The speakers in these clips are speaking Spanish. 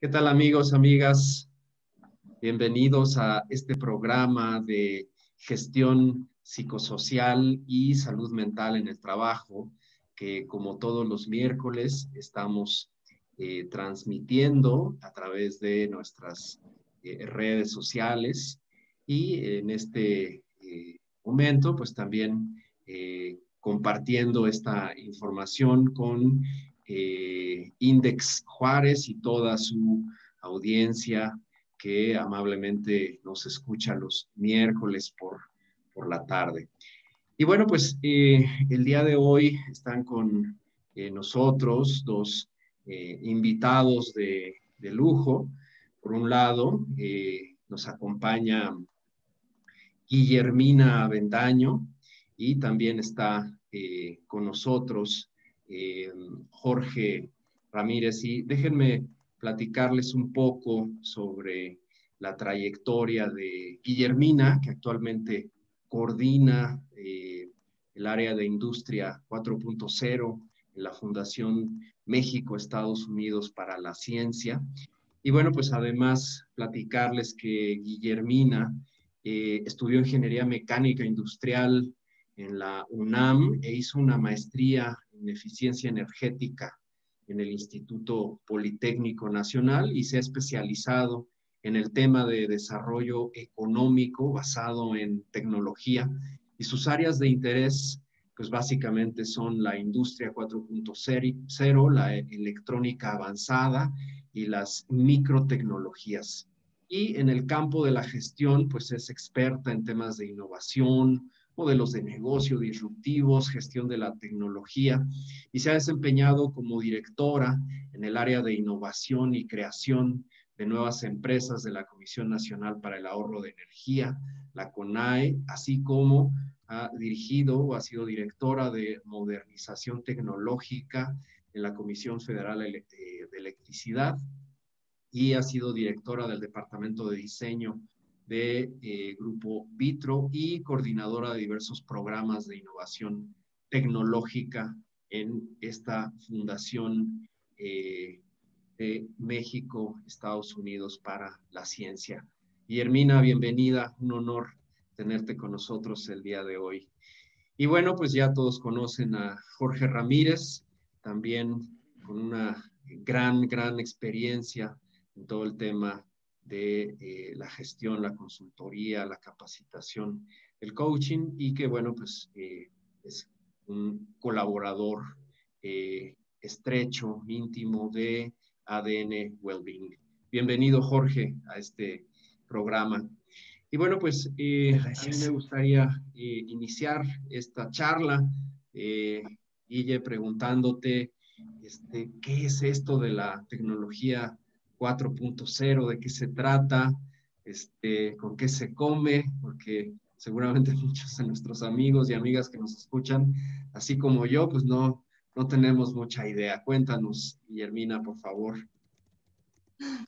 ¿Qué tal amigos, amigas? Bienvenidos a este programa de gestión psicosocial y salud mental en el trabajo, que como todos los miércoles estamos transmitiendo a través de nuestras redes sociales y en este momento pues también compartiendo esta información con Index Juárez y toda su audiencia que amablemente nos escucha los miércoles por la tarde. Y bueno, pues el día de hoy están con nosotros dos invitados de lujo. Por un lado, nos acompaña Guillermina Avendaño y también está con nosotros Jorge Ramírez. Y déjenme platicarles un poco sobre la trayectoria de Guillermina, que actualmente coordina el área de Industria 4.0 en la Fundación México-Estados Unidos para la Ciencia. Y bueno, pues además platicarles que Guillermina estudió Ingeniería Mecánica Industrial en la UNAM e hizo una maestría en Eficiencia Energética en el Instituto Politécnico Nacional y se ha especializado en el tema de desarrollo económico basado en tecnología y sus áreas de interés pues básicamente son la industria 4.0, la electrónica avanzada y las microtecnologías. Y en el campo de la gestión, pues es experta en temas de innovación, modelos de negocio disruptivos, gestión de la tecnología, y se ha desempeñado como directora en el área de innovación y creación de nuevas empresas de la Comisión Nacional para el Ahorro de Energía, la CONAE, así como ha dirigido o ha sido directora de modernización tecnológica en la Comisión Federal de Electricidad y ha sido directora del Departamento de Diseño de Grupo Vitro y coordinadora de diversos programas de innovación tecnológica en esta fundación de México, Estados Unidos para la Ciencia. Guillermina, bienvenida, un honor tenerte con nosotros el día de hoy. Y bueno, pues ya todos conocen a Jorge Ramírez, también con una gran experiencia en todo el tema de la gestión, la consultoría, la capacitación, el coaching y que bueno, pues es un colaborador estrecho, íntimo de ADN Wellbeing. Bienvenido, Jorge, a este programa. Y bueno, pues a mí me gustaría iniciar esta charla, Guille, preguntándote qué es esto de la tecnología 4.0, de qué se trata, con qué se come, porque seguramente muchos de nuestros amigos y amigas que nos escuchan, así como yo, pues no tenemos mucha idea. Cuéntanos, Guillermina, por favor.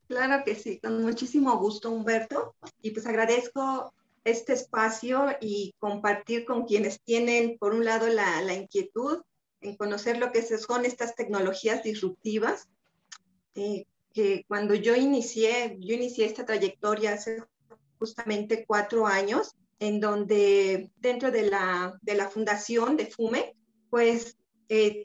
Claro que sí, con muchísimo gusto, Humberto. Y pues agradezco este espacio y compartir con quienes tienen, por un lado, la inquietud en conocer lo que son estas tecnologías disruptivas, que cuando yo inicié esta trayectoria hace justamente 4 años, en donde dentro de la fundación de FUME, pues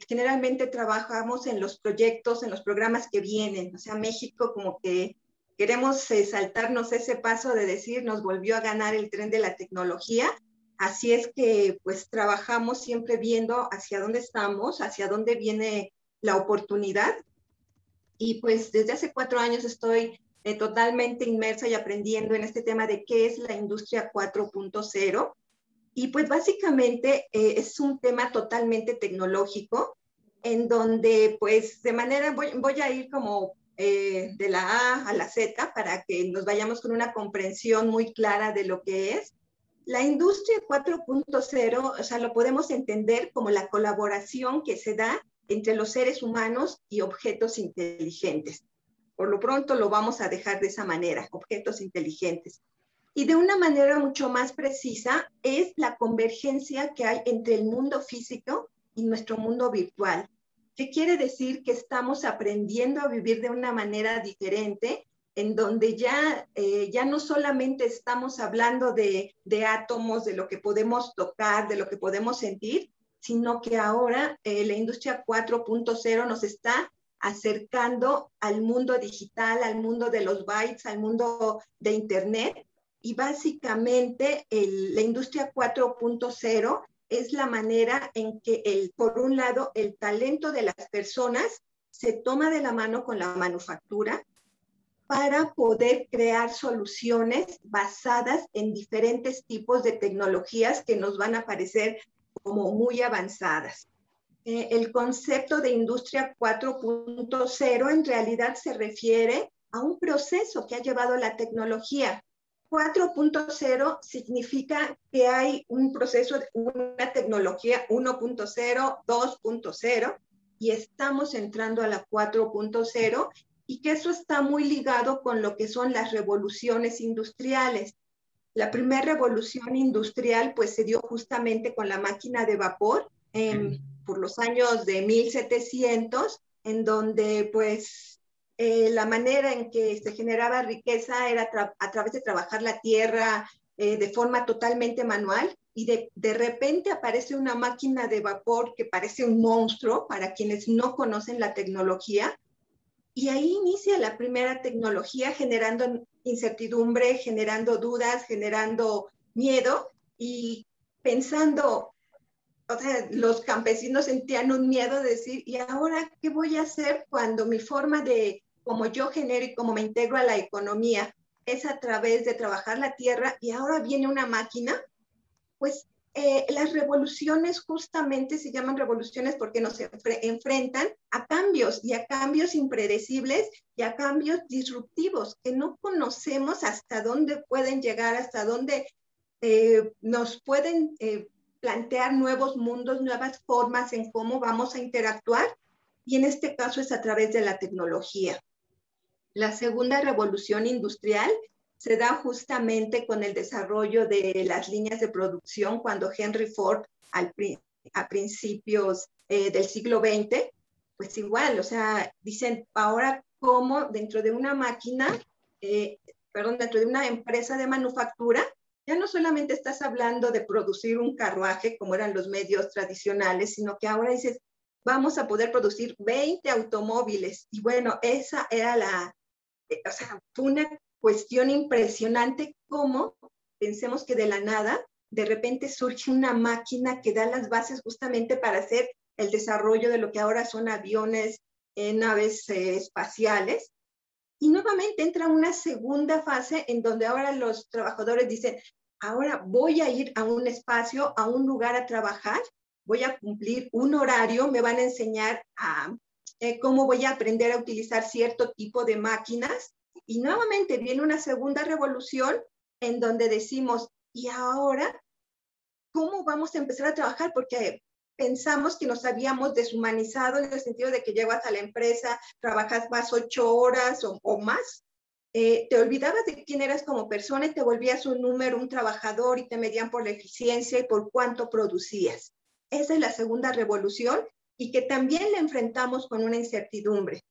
generalmente trabajamos en los proyectos, en los programas que vienen. O sea, México como que queremos saltarnos ese paso de decir, nos volvió a ganar el tren de la tecnología. Así es que pues trabajamos siempre viendo hacia dónde estamos, hacia dónde viene la oportunidad. Y pues desde hace 4 años estoy totalmente inmersa y aprendiendo en este tema de qué es la industria 4.0. Y pues básicamente es un tema totalmente tecnológico, en donde pues de manera, voy a ir como de la A a la Z para que nos vayamos con una comprensión muy clara de lo que es. La industria 4.0, o sea, lo podemos entender como la colaboración que se da entre los seres humanos y objetos inteligentes. Por lo pronto lo vamos a dejar de esa manera, objetos inteligentes. Y de una manera mucho más precisa es la convergencia que hay entre el mundo físico y nuestro mundo virtual. ¿Qué quiere decir? Que estamos aprendiendo a vivir de una manera diferente, en donde ya no solamente estamos hablando de átomos, de lo que podemos tocar, de lo que podemos sentir, sino que ahora la industria 4.0 nos está acercando al mundo digital, al mundo de los bytes, al mundo de Internet. Y básicamente la industria 4.0 es la manera en que, por un lado, el talento de las personas se toma de la mano con la manufactura para poder crear soluciones basadas en diferentes tipos de tecnologías que nos van a parecer como muy avanzadas. El concepto de industria 4.0 en realidad se refiere a un proceso que ha llevado la tecnología. 4.0 significa que hay un proceso, una tecnología 1.0, 2.0, y estamos entrando a la 4.0, y que eso está muy ligado con lo que son las revoluciones industriales. La primera revolución industrial pues se dio justamente con la máquina de vapor por los años de 1700, en donde pues la manera en que se generaba riqueza era a través de trabajar la tierra de forma totalmente manual, y de repente aparece una máquina de vapor que parece un monstruo para quienes no conocen la tecnología, y ahí inicia la primera tecnología, generando incertidumbre, generando dudas, generando miedo, y pensando, o sea, los campesinos sentían un miedo de decir, ¿y ahora qué voy a hacer cuando mi forma de cómo yo genero y cómo me integro a la economía es a través de trabajar la tierra, y ahora viene una máquina? Pues las revoluciones justamente se llaman revoluciones porque nos enfrentan a cambios, y a cambios impredecibles, y a cambios disruptivos que no conocemos hasta dónde pueden llegar, hasta dónde nos pueden plantear nuevos mundos, nuevas formas en cómo vamos a interactuar, y en este caso es a través de la tecnología. La segunda revolución industrial se da justamente con el desarrollo de las líneas de producción, cuando Henry Ford, a principios del siglo XX, pues igual, o sea, dicen, ahora cómo dentro de una máquina, dentro de una empresa de manufactura, ya no solamente estás hablando de producir un carruaje como eran los medios tradicionales, sino que ahora dices, vamos a poder producir 20 automóviles. Y bueno, esa era o sea, fue una cuestión impresionante, cómo pensemos que de la nada, de repente surge una máquina que da las bases justamente para hacer el desarrollo de lo que ahora son aviones, naves espaciales. Y nuevamente entra una segunda fase en donde ahora los trabajadores dicen, ahora voy a ir a un espacio, a un lugar a trabajar, voy a cumplir un horario, me van a enseñar cómo voy a aprender a utilizar cierto tipo de máquinas. Y nuevamente viene una segunda revolución en donde decimos, ¿y ahora cómo vamos a empezar a trabajar? Porque pensamos que nos habíamos deshumanizado, en el sentido de que llegas a la empresa, trabajas más 8 horas o más, te olvidabas de quién eras como persona y te volvías un número, un trabajador, y te medían por la eficiencia y por cuánto producías. Esa es la segunda revolución, y que también la enfrentamos con una incertidumbre.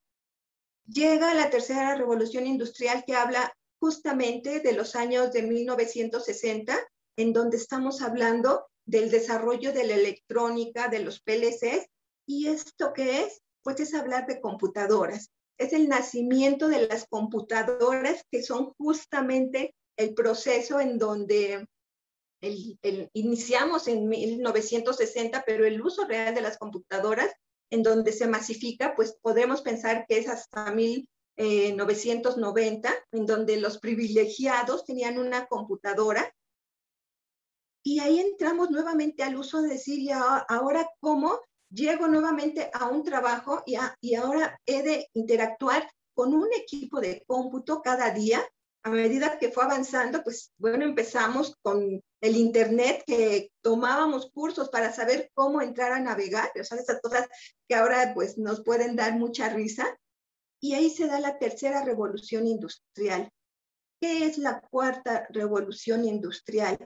Llega la tercera revolución industrial, que habla justamente de los años de 1960, en donde estamos hablando del desarrollo de la electrónica, de los PLCs. ¿Y esto qué es? Pues es hablar de computadoras. Es el nacimiento de las computadoras, que son justamente el proceso en donde iniciamos en 1960, pero el uso real de las computadoras, en donde se masifica, pues podemos pensar que es hasta 1990, en donde los privilegiados tenían una computadora. Y ahí entramos nuevamente al uso de decir, y ahora cómo llego nuevamente a un trabajo, y ahora he de interactuar con un equipo de cómputo cada día. A medida que fue avanzando, pues bueno, empezamos con el Internet, que tomábamos cursos para saber cómo entrar a navegar, o sea, esas cosas que ahora pues nos pueden dar mucha risa. Y ahí se da la tercera revolución industrial. ¿Qué es la cuarta revolución industrial?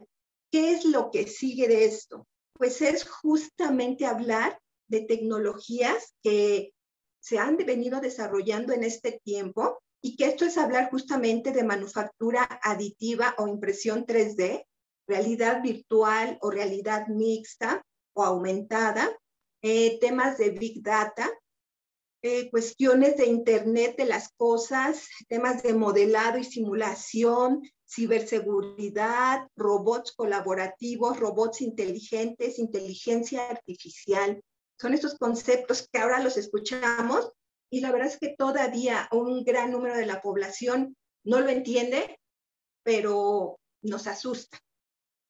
¿Qué es lo que sigue de esto? Pues es justamente hablar de tecnologías que se han venido desarrollando en este tiempo, y que esto es hablar justamente de manufactura aditiva o impresión 3D, realidad virtual o realidad mixta o aumentada, temas de Big Data, cuestiones de Internet de las cosas, temas de modelado y simulación, ciberseguridad, robots colaborativos, robots inteligentes, inteligencia artificial. Son estos conceptos que ahora los escuchamos y la verdad es que todavía un gran número de la población no lo entiende, pero nos asusta.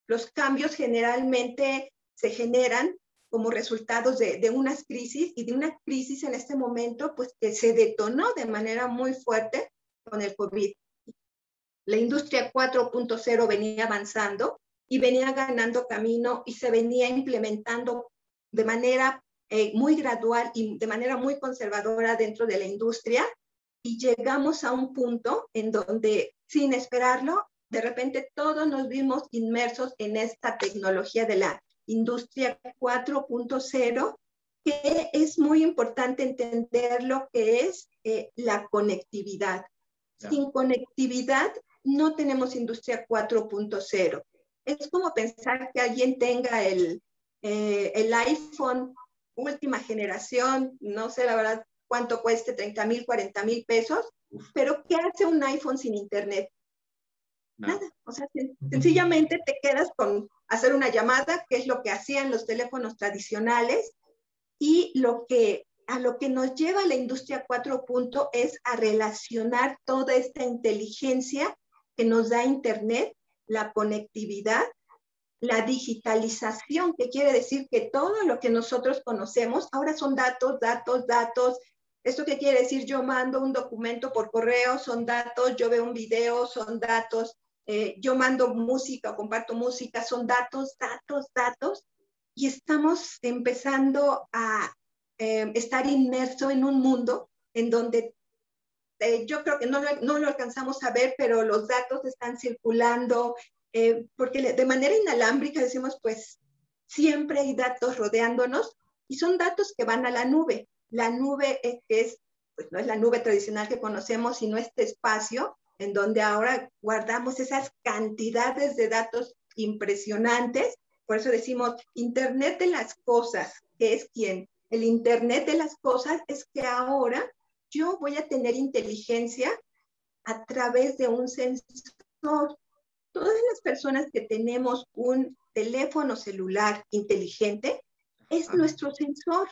Los cambios generalmente se generan como resultados de unas crisis, y de una crisis en este momento pues que se detonó de manera muy fuerte con el COVID. La industria 4.0 venía avanzando y venía ganando camino y se venía implementando de manera muy gradual y de manera muy conservadora dentro de la industria, y llegamos a un punto en donde, sin esperarlo, de repente todos nos vimos inmersos en esta tecnología de la industria 4.0, que es muy importante entender lo que es la conectividad. Yeah. Sin conectividad no tenemos industria 4.0. Es como pensar que alguien tenga el iPhone última generación, no sé la verdad cuánto cueste, 30,000, 40,000 pesos, pero ¿qué hace un iPhone sin internet? No. Nada, o sea, sencillamente te quedas con hacer una llamada, que es lo que hacían los teléfonos tradicionales, y a lo que nos lleva la industria 4.0 es a relacionar toda esta inteligencia que nos da internet, la conectividad, la digitalización, que quiere decir que todo lo que nosotros conocemos ahora son datos, datos, datos. ¿Esto qué quiere decir? Yo mando un documento por correo, son datos; yo veo un video, son datos; yo mando música o comparto música, son datos, datos, datos. Y estamos empezando a estar inmerso en un mundo en donde yo creo que no lo alcanzamos a ver, pero los datos están circulando, porque de manera inalámbrica decimos, pues siempre hay datos rodeándonos, y son datos que van a la nube. La nube pues no es la nube tradicional que conocemos, sino este espacio en donde ahora guardamos esas cantidades de datos impresionantes. Por eso decimos Internet de las cosas, que es quién. El Internet de las cosas es que ahora yo voy a tener inteligencia a través de un sensor. Todas las personas que tenemos un teléfono celular inteligente, es nuestro sensor.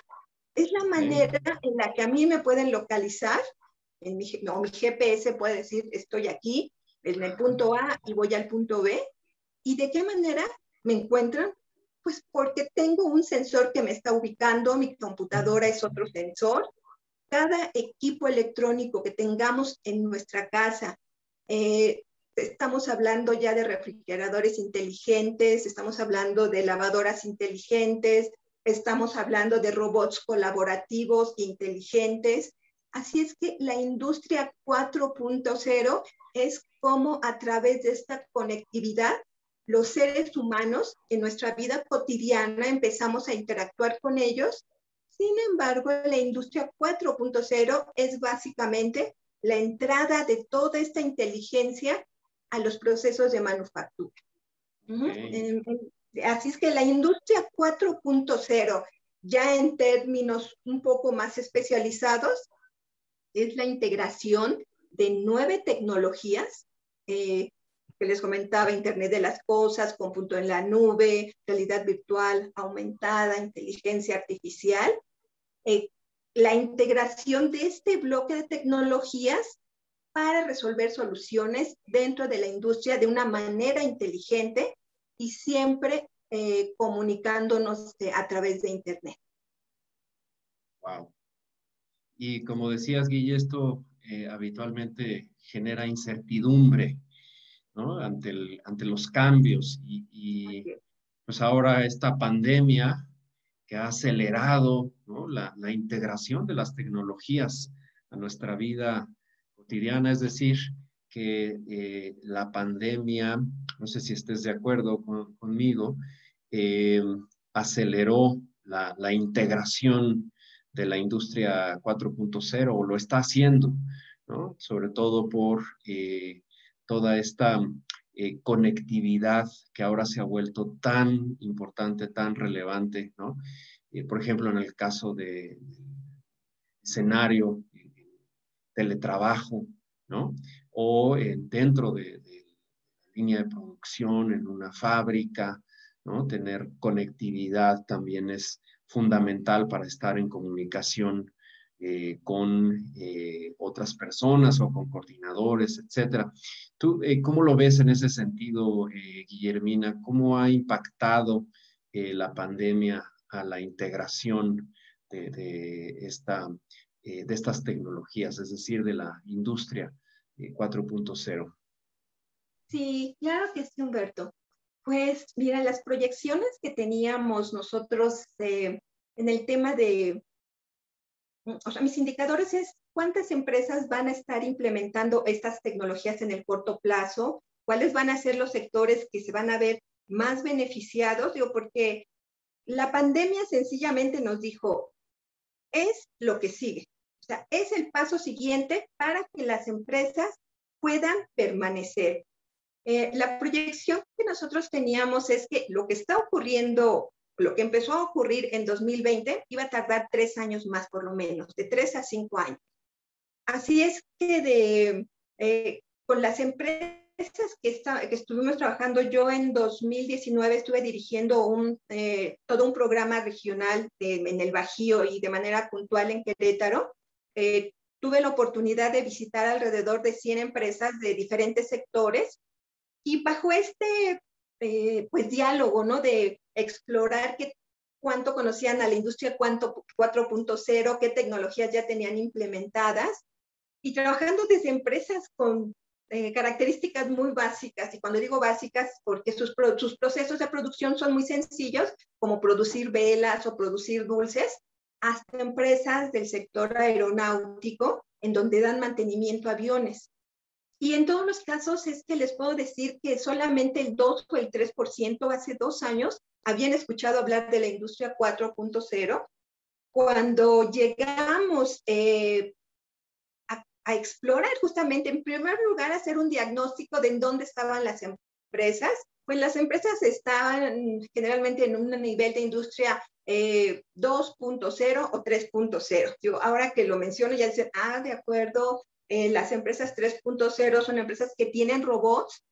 Es la manera en la que a mí me pueden localizar. Mi GPS puede decir, estoy aquí, en el punto A y voy al punto B. ¿Y de qué manera me encuentran? Pues porque tengo un sensor que me está ubicando, mi computadora es otro sensor. Cada equipo electrónico que tengamos en nuestra casa, estamos hablando ya de refrigeradores inteligentes, estamos hablando de lavadoras inteligentes, estamos hablando de robots colaborativos inteligentes. Así es que la industria 4.0 es como a través de esta conectividad los seres humanos en nuestra vida cotidiana empezamos a interactuar con ellos. Sin embargo, la industria 4.0 es básicamente la entrada de toda esta inteligencia a los procesos de manufactura. Okay. Así es que la industria 4.0, ya en términos un poco más especializados, es la integración de 9 tecnologías, que les comentaba: Internet de las cosas, cómputo en la nube, realidad virtual aumentada, inteligencia artificial. La integración de este bloque de tecnologías para resolver soluciones dentro de la industria de una manera inteligente y siempre comunicándonos a través de Internet. Wow. Y como decías, Guille, esto habitualmente genera incertidumbre, ¿no? Ante los cambios. Y pues ahora esta pandemia que ha acelerado, ¿no?, la integración de las tecnologías a nuestra vida cotidiana. Es decir, que la pandemia, no sé si estés de acuerdo conmigo, aceleró la integración de la industria 4.0, o lo está haciendo, ¿no? Sobre todo por toda esta conectividad que ahora se ha vuelto tan importante, tan relevante, ¿no? Por ejemplo, en el caso de escenario, teletrabajo, ¿no? O dentro de la línea de producción, en una fábrica, ¿no? Tener conectividad también es fundamental para estar en comunicación con otras personas o con coordinadores, etcétera. ¿Tú cómo lo ves en ese sentido, Guillermina? ¿Cómo ha impactado la pandemia a la integración de estas tecnologías, es decir, de la industria 4.0? Sí, claro que sí, Humberto. Pues mira, las proyecciones que teníamos nosotros en el tema de, o sea, mis indicadores es cuántas empresas van a estar implementando estas tecnologías en el corto plazo, cuáles van a ser los sectores que se van a ver más beneficiados, digo, porque la pandemia sencillamente nos dijo, es lo que sigue. O sea, es el paso siguiente para que las empresas puedan permanecer. La proyección que nosotros teníamos es que lo que está ocurriendo, lo que empezó a ocurrir en 2020, iba a tardar 3 años más por lo menos, de 3 a 5 años. Así es que con las empresas que estuvimos trabajando, yo en 2019 estuve dirigiendo todo un programa regional en el Bajío y de manera puntual en Querétaro. Tuve la oportunidad de visitar alrededor de 100 empresas de diferentes sectores y bajo este pues diálogo, ¿no? De explorar cuánto conocían a la industria 4.0, qué tecnologías ya tenían implementadas, y trabajando desde empresas con características muy básicas, y cuando digo básicas, porque sus procesos de producción son muy sencillos, como producir velas o producir dulces, hasta empresas del sector aeronáutico, en donde dan mantenimiento a aviones. Y en todos los casos es que les puedo decir que solamente el 2 o el 3% hace 2 años habían escuchado hablar de la industria 4.0. Cuando llegamos a explorar justamente, en primer lugar, hacer un diagnóstico de en dónde estaban las empresas, pues las empresas estaban generalmente en un nivel de industria 2.0 o 3.0. Yo ahora que lo menciono ya dicen, de acuerdo, las empresas 3.0 son empresas que tienen robots,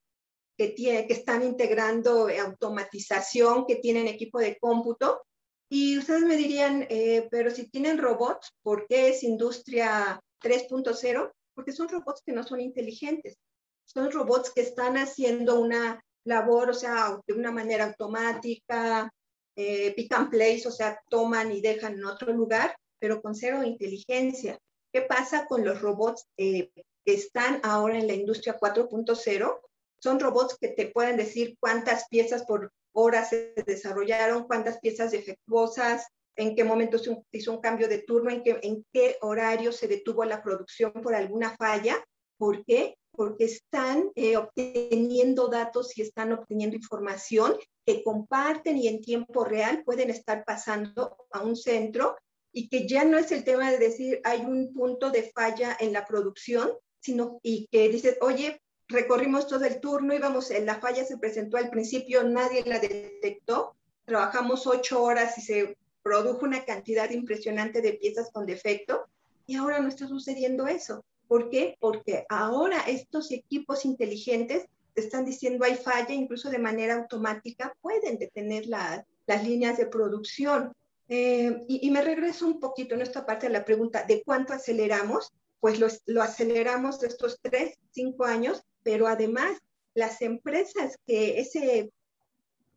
que están integrando automatización, que tienen equipo de cómputo. Y ustedes me dirían, pero si tienen robots, ¿por qué es industria 3.0? Porque son robots que no son inteligentes. Son robots que están haciendo una labor, o sea, de una manera automática, pick and place, o sea, toman y dejan en otro lugar, pero con cero inteligencia. ¿Qué pasa con los robots que están ahora en la industria 4.0? Son robots que te pueden decir cuántas piezas por hora se desarrollaron, cuántas piezas defectuosas, en qué momento se hizo un cambio de turno, en qué horario se detuvo la producción por alguna falla. ¿Por qué? Porque están obteniendo datos y están obteniendo información que comparten y en tiempo real pueden estar pasando a un centro, y que ya no es el tema de decir hay un punto de falla en la producción, sino y que dices, oye, recorrimos todo el turno, la falla se presentó al principio, nadie la detectó, trabajamos 8 horas y se produjo una cantidad impresionante de piezas con defecto, y ahora no está sucediendo eso. ¿Por qué? Porque ahora estos equipos inteligentes te están diciendo hay falla, incluso de manera automática pueden detener las líneas de producción. Y me regreso un poquito en esta parte de la pregunta de cuánto aceleramos. Pues lo aceleramos de estos 3, 5 años, pero además las empresas que ese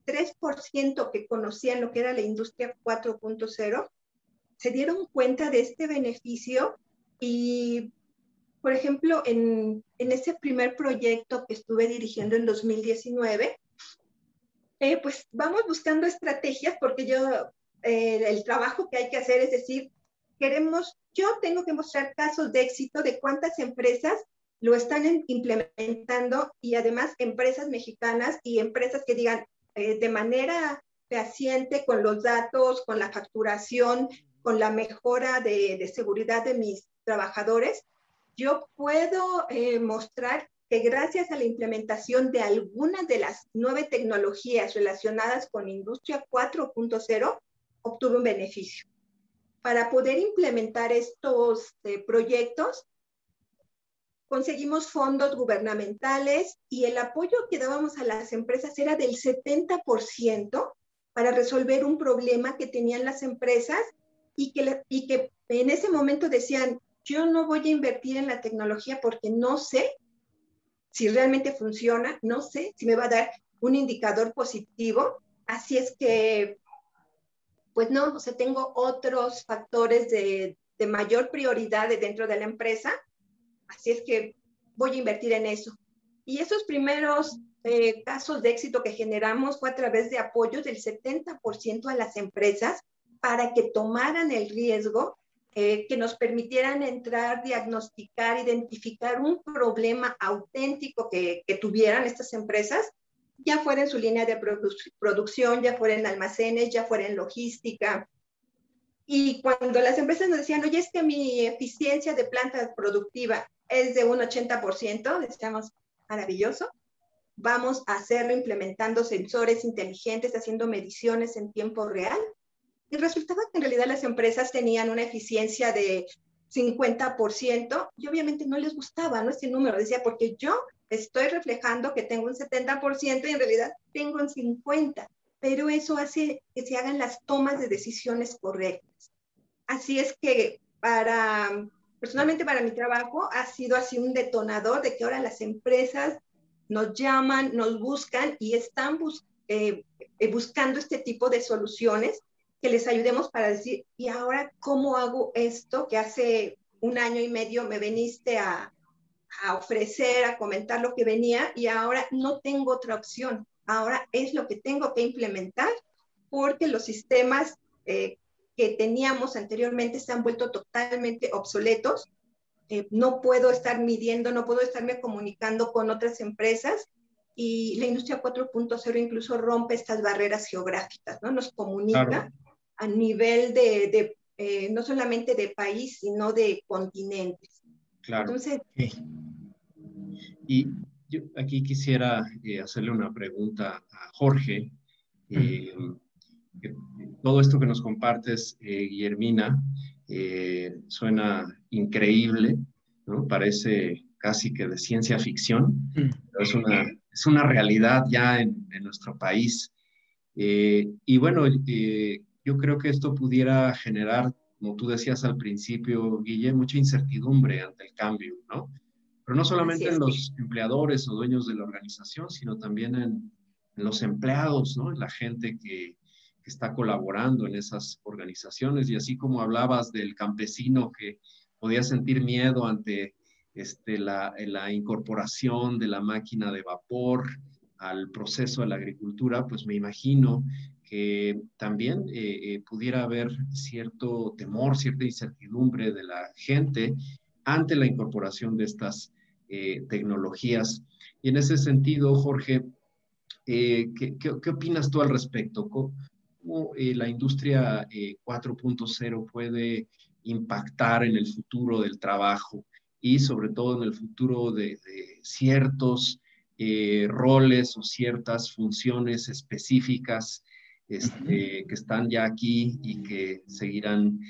3% que conocían lo que era la industria 4.0 se dieron cuenta de este beneficio. Y, por ejemplo, en ese primer proyecto que estuve dirigiendo en 2019, pues vamos buscando estrategias, porque el trabajo que hay que hacer es decir, yo tengo que mostrar casos de éxito de cuántas empresas lo están implementando, y además empresas mexicanas y empresas que digan de manera fehaciente con los datos, con la facturación, con la mejora de seguridad de mis trabajadores, yo puedo mostrar que gracias a la implementación de algunas de las 9 tecnologías relacionadas con Industria 4.0, obtuve un beneficio. Para poder implementar estos proyectos, conseguimos fondos gubernamentales y el apoyo que dábamos a las empresas era del 70% para resolver un problema que tenían las empresas y que en ese momento decían, yo no voy a invertir en la tecnología porque no sé si realmente funciona, no sé si me va a dar un indicador positivo. Así es que, pues no, o sea, tengo otros factores de mayor prioridad dentro de la empresa. Así es que voy a invertir en eso. Y esos primeros casos de éxito que generamos fue a través de apoyos del 70% a las empresas para que tomaran el riesgo, que nos permitieran entrar, diagnosticar, identificar un problema auténtico que tuvieran estas empresas, ya fuera en su línea de producción, ya fuera en almacenes, ya fuera en logística. Y cuando las empresas nos decían, oye, es que mi eficiencia de planta productiva es de un 80%, decíamos, maravilloso, vamos a hacerlo implementando sensores inteligentes, haciendo mediciones en tiempo real. Y resultaba que en realidad las empresas tenían una eficiencia de 50% y obviamente no les gustaba, ¿no? Ese número, decía, porque yo estoy reflejando que tengo un 70% y en realidad tengo un 50%, pero eso hace que se hagan las tomas de decisiones correctas. Así es que personalmente para mi trabajo ha sido así un detonador de que ahora las empresas nos llaman, nos buscan y están buscando este tipo de soluciones que les ayudemos para decir, ¿y ahora cómo hago esto que hace 1 año y medio me viniste a ofrecer, a comentar lo que venía y ahora no tengo otra opción? Ahora es lo que tengo que implementar porque los sistemas que teníamos anteriormente se han vuelto totalmente obsoletos. No puedo estar midiendo, no puedo estarme comunicando con otras empresas y la industria 4.0 incluso rompe estas barreras geográficas, ¿no? Nos comunica Claro. a nivel no solamente de país, sino de continentes. Claro. Entonces, y yo aquí quisiera hacerle una pregunta a Jorge. Todo esto que nos compartes, Guillermina, suena increíble, ¿no? Parece casi que de ciencia ficción, pero es una realidad ya en nuestro país. Y bueno, yo creo que esto pudiera generar, como tú decías al principio, Guille, mucha incertidumbre ante el cambio, ¿no? Pero no solamente en los empleadores o dueños de la organización, sino también en los empleados, ¿no? En la gente que está colaborando en esas organizaciones. Y así como hablabas del campesino que podía sentir miedo ante la incorporación de la máquina de vapor al proceso de la agricultura, pues me imagino que también pudiera haber cierto temor, cierta incertidumbre de la gente ante la incorporación de estas tecnologías. Y en ese sentido, Jorge, ¿qué opinas tú al respecto? ¿Cómo la industria 4.0 puede impactar en el futuro del trabajo y sobre todo en el futuro de ciertos roles o ciertas funciones específicas que están ya aquí y que seguirán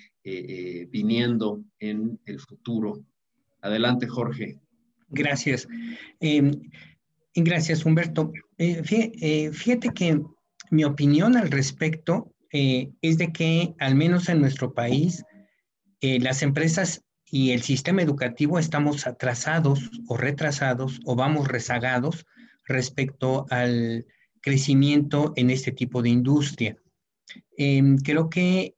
viniendo en el futuro? Adelante, Jorge. Gracias. Gracias, Humberto. Fíjate que mi opinión al respecto es de que, al menos en nuestro país, las empresas y el sistema educativo estamos atrasados o retrasados o vamos rezagados respecto al crecimiento en este tipo de industria. Creo que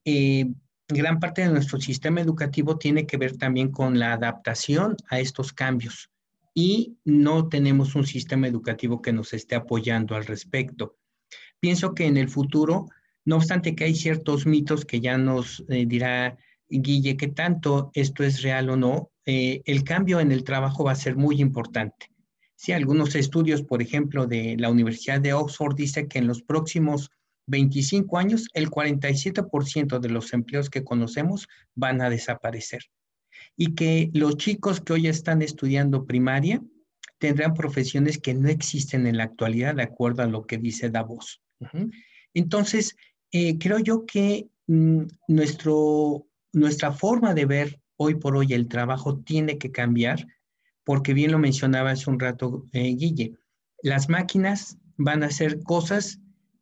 gran parte de nuestro sistema educativo tiene que ver también con la adaptación a estos cambios y no tenemos un sistema educativo que nos esté apoyando al respecto. Pienso que en el futuro, no obstante que hay ciertos mitos que ya nos dirá Guille qué tanto esto es real o no, el cambio en el trabajo va a ser muy importante. Sí, algunos estudios, por ejemplo, de la Universidad de Oxford dice que en los próximos 25 años, el 47% de los empleos que conocemos van a desaparecer. Y que los chicos que hoy están estudiando primaria tendrán profesiones que no existen en la actualidad, de acuerdo a lo que dice Davos. Entonces, creo yo que nuestra forma de ver hoy por hoy el trabajo tiene que cambiar, porque bien lo mencionaba hace un rato Guille, las máquinas van a hacer cosas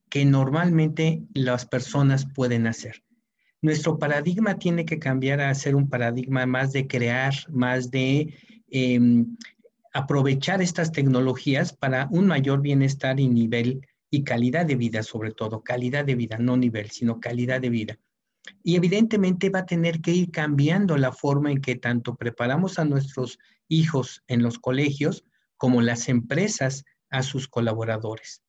que normalmente las personas pueden hacer. Nuestro paradigma tiene que cambiar a ser un paradigma más de crear, más de aprovechar estas tecnologías para un mayor bienestar y nivel y calidad de vida, sobre todo, calidad de vida, no nivel, sino calidad de vida. Y evidentemente va a tener que ir cambiando la forma en que tanto preparamos a nuestros hijos en los colegios como las empresas a sus colaboradores.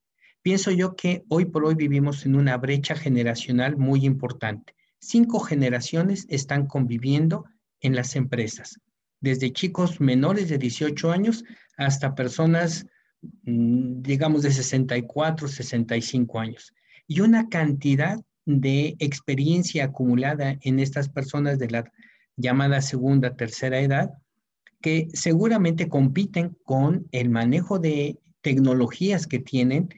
Pienso yo que hoy por hoy vivimos en una brecha generacional muy importante. 5 generaciones están conviviendo en las empresas, desde chicos menores de 18 años hasta personas, digamos, de 64, 65 años. Y una cantidad de experiencia acumulada en estas personas de la llamada segunda, tercera edad, que seguramente compiten con el manejo de tecnologías que tienen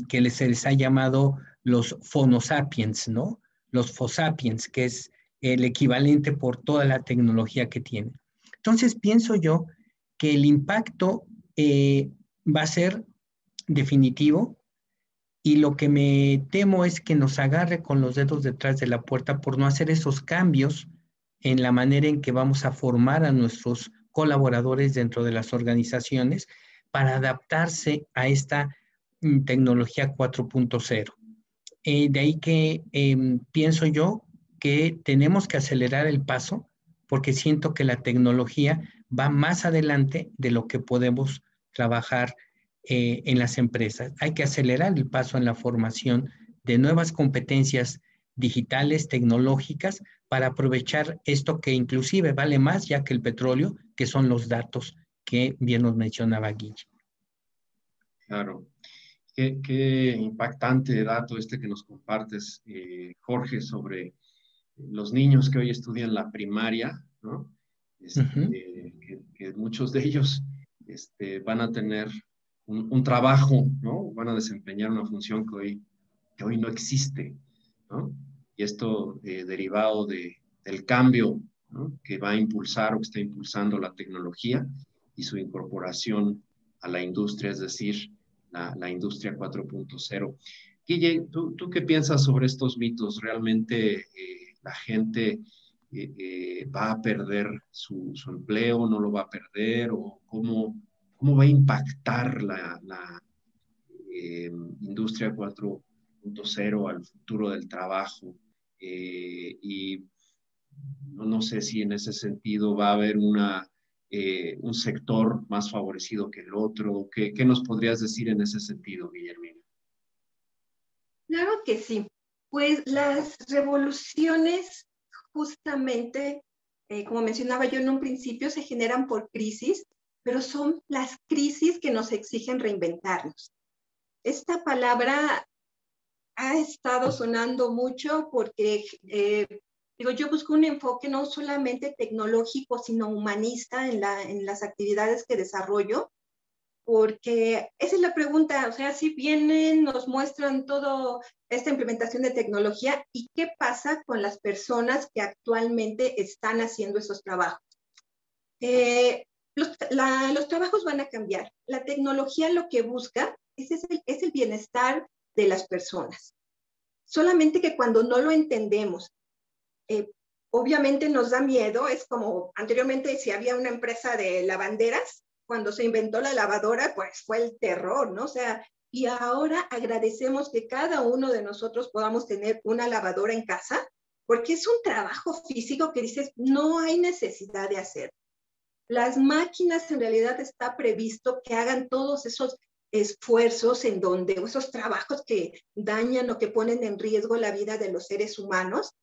que se les ha llamado los Phonosapiens, ¿no? Los Fosapiens, que es el equivalente por toda la tecnología que tienen. Entonces, pienso yo que el impacto va a ser definitivo, y lo que me temo es que nos agarre con los dedos detrás de la puerta por no hacer esos cambios en la manera en que vamos a formar a nuestros colaboradores dentro de las organizaciones para adaptarse a esta tecnología 4.0. De ahí que pienso yo que tenemos que acelerar el paso, porque siento que la tecnología va más adelante de lo que podemos trabajar en las empresas. Hay que acelerar el paso en la formación de nuevas competencias digitales, tecnológicas, para aprovechar esto que inclusive vale más ya que el petróleo, que son los datos que bien nos mencionaba Guille. Claro. Qué impactante dato este que nos compartes, Jorge, sobre los niños que hoy estudian la primaria, ¿no? Que muchos de ellos van a tener un trabajo, ¿no? Van a desempeñar una función que hoy no existe, ¿no? Y esto derivado del cambio, ¿no? Que va a impulsar o que está impulsando la tecnología y su incorporación a la industria, es decir, la industria 4.0. Guille, ¿tú qué piensas sobre estos mitos? ¿Realmente la gente va a perder su empleo, no lo va a perder? ¿O cómo va a impactar la industria 4.0 al futuro del trabajo? Y no sé si en ese sentido va a haber un sector más favorecido que el otro. ¿Qué nos podrías decir en ese sentido, Guillermina? Claro que sí. Pues las revoluciones justamente, como mencionaba yo en un principio, se generan por crisis, pero son las crisis que nos exigen reinventarnos. Esta palabra ha estado sonando mucho porque, yo busco un enfoque no solamente tecnológico, sino humanista en las actividades que desarrollo, porque esa es la pregunta, o sea, si vienen, nos muestran toda esta implementación de tecnología, ¿y qué pasa con las personas que actualmente están haciendo esos trabajos? Los trabajos van a cambiar. La tecnología lo que busca es el bienestar de las personas. Solamente que cuando no lo entendemos, obviamente nos da miedo. Es como anteriormente, si había una empresa de lavanderas, cuando se inventó la lavadora, pues fue el terror, ¿no? O sea, y ahora agradecemos que cada uno de nosotros podamos tener una lavadora en casa, porque es un trabajo físico que dices, no hay necesidad de hacer. Las máquinas en realidad está previsto que hagan todos esos esfuerzos en donde, esos trabajos que dañan o que ponen en riesgo la vida de los seres humanos.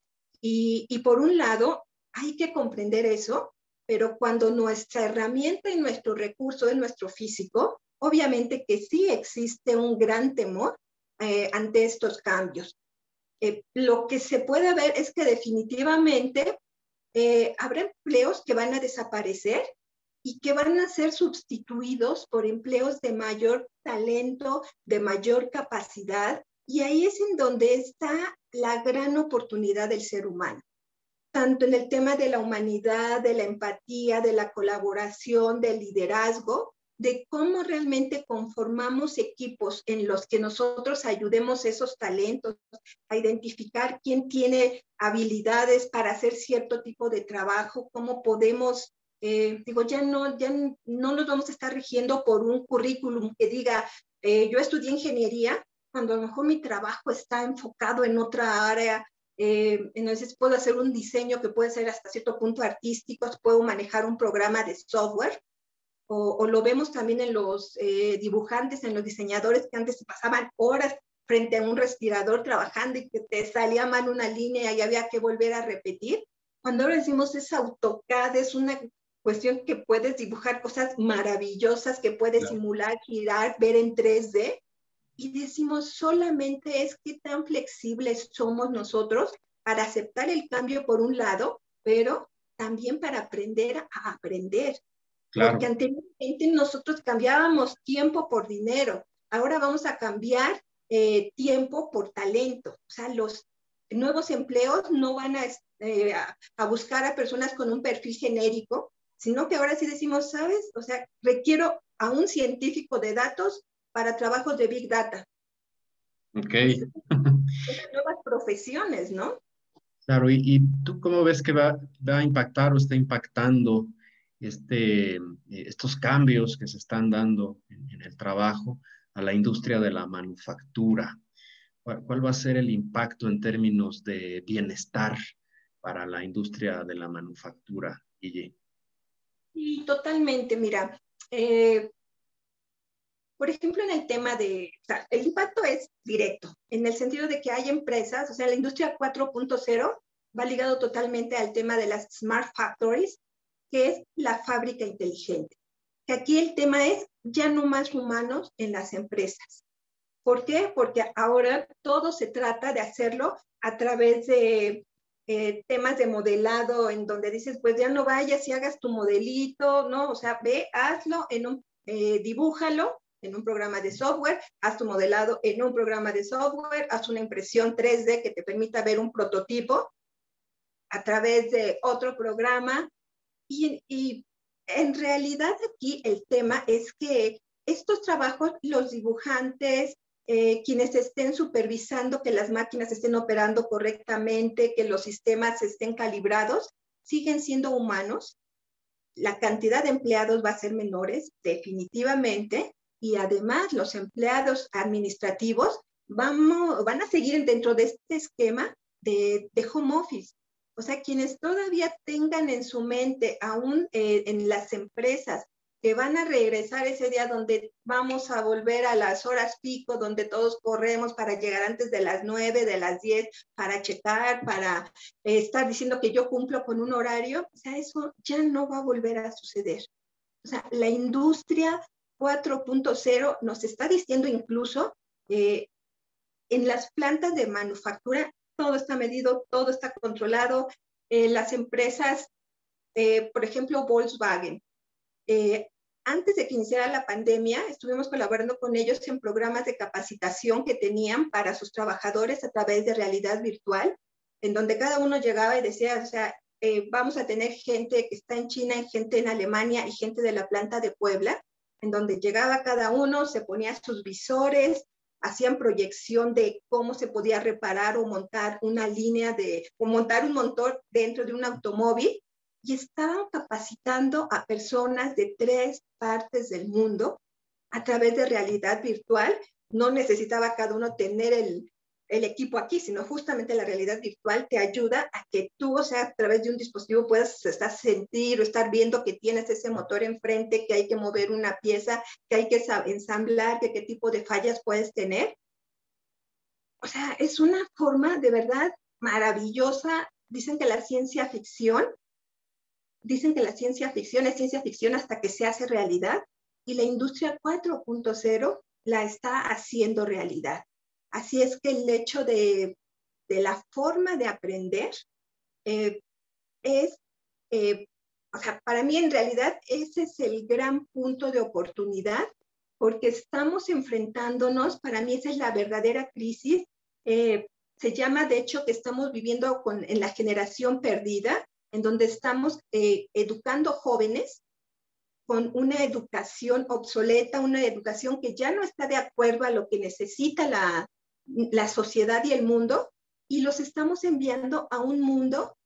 Y por un lado, hay que comprender eso, pero cuando nuestra herramienta y nuestro recurso es nuestro físico, obviamente que sí existe un gran temor ante estos cambios. Lo que se puede ver es que definitivamente habrá empleos que van a desaparecer y que van a ser sustituidos por empleos de mayor talento, de mayor capacidad, y ahí es en donde está la gran oportunidad del ser humano, tanto en el tema de la humanidad, de la empatía, de la colaboración, del liderazgo, de cómo realmente conformamos equipos en los que nosotros ayudemos esos talentos a identificar quién tiene habilidades para hacer cierto tipo de trabajo, cómo podemos, ya no nos vamos a estar rigiendo por un currículum que diga, yo estudié ingeniería, cuando a lo mejor mi trabajo está enfocado en otra área. Entonces puedo hacer un diseño que puede ser hasta cierto punto artístico, puedo manejar un programa de software, o lo vemos también en los dibujantes, en los diseñadores que antes se pasaban horas frente a un respirador trabajando y que te salía mal una línea y había que volver a repetir. Cuando ahora decimos es AutoCAD, es una cuestión que puedes dibujar cosas maravillosas, que puedes simular, girar, ver en 3D, y decimos solamente es qué tan flexibles somos nosotros para aceptar el cambio por un lado, pero también para aprender a aprender. Claro. Porque anteriormente nosotros cambiábamos tiempo por dinero, ahora vamos a cambiar tiempo por talento. O sea, los nuevos empleos no van a buscar a personas con un perfil genérico, sino que ahora sí decimos, ¿sabes? O sea, requiero a un científico de datos para trabajos de Big Data. Ok. Esas nuevas profesiones, ¿no? Claro, ¿y tú cómo ves que va a impactar o está impactando estos cambios que se están dando en el trabajo a la industria de la manufactura? ¿Cuál va a ser el impacto en términos de bienestar para la industria de la manufactura, Guille? Sí, totalmente. Mira, por ejemplo, en el tema o sea, el impacto es directo, en el sentido de que hay empresas, o sea, la industria 4.0 va ligado totalmente al tema de las Smart Factories, que es la fábrica inteligente. Que aquí el tema es ya no más humanos en las empresas. ¿Por qué? Porque ahora todo se trata de hacerlo a través de temas de modelado, en donde dices, pues ya no vayas y hagas tu modelito, ¿no? O sea, ve, hazlo dibújalo en un programa de software, haz tu modelado en un programa de software, haz una impresión 3D que te permita ver un prototipo a través de otro programa. Y en realidad aquí el tema es que estos trabajos, los dibujantes, quienes estén supervisando que las máquinas estén operando correctamente, que los sistemas estén calibrados, siguen siendo humanos. La cantidad de empleados va a ser menores, definitivamente, y además los empleados administrativos van a seguir dentro de este esquema de home office. O sea, quienes todavía tengan en su mente, aún en las empresas, que van a regresar ese día donde vamos a volver a las horas pico, donde todos corremos para llegar antes de las 9, de las 10, para checar, para estar diciendo que yo cumplo con un horario. O sea, eso ya no va a volver a suceder. O sea, la industria 4.0 nos está diciendo incluso en las plantas de manufactura todo está medido, todo está controlado. Las empresas, por ejemplo, Volkswagen, antes de que iniciara la pandemia, estuvimos colaborando con ellos en programas de capacitación que tenían para sus trabajadores a través de realidad virtual, en donde cada uno llegaba y decía, o sea, vamos a tener gente que está en China, gente en Alemania y gente de la planta de Puebla, en donde llegaba cada uno, se ponía sus visores, hacían proyección de cómo se podía reparar o montar una línea o montar un motor dentro de un automóvil, y estaban capacitando a personas de 3 partes del mundo a través de realidad virtual. No necesitaba cada uno tener el equipo aquí, sino justamente la realidad virtual te ayuda a que tú, o sea, a través de un dispositivo puedas sentir o estar viendo que tienes ese motor enfrente, que hay que mover una pieza, que hay que ensamblar, que qué tipo de fallas puedes tener. O sea, es una forma de verdad maravillosa. Dicen que la ciencia ficción es ciencia ficción hasta que se hace realidad, y la industria 4.0 la está haciendo realidad. Así es que el hecho de la forma de aprender es, o sea, para mí en realidad ese es el gran punto de oportunidad, porque estamos enfrentándonos, para mí esa es la verdadera crisis. Se llama, de hecho, que estamos viviendo en la generación perdida, en donde estamos educando jóvenes con una educación obsoleta, una educación que ya no está de acuerdo a lo que necesita la sociedad y el mundo, y los estamos enviando a un mundo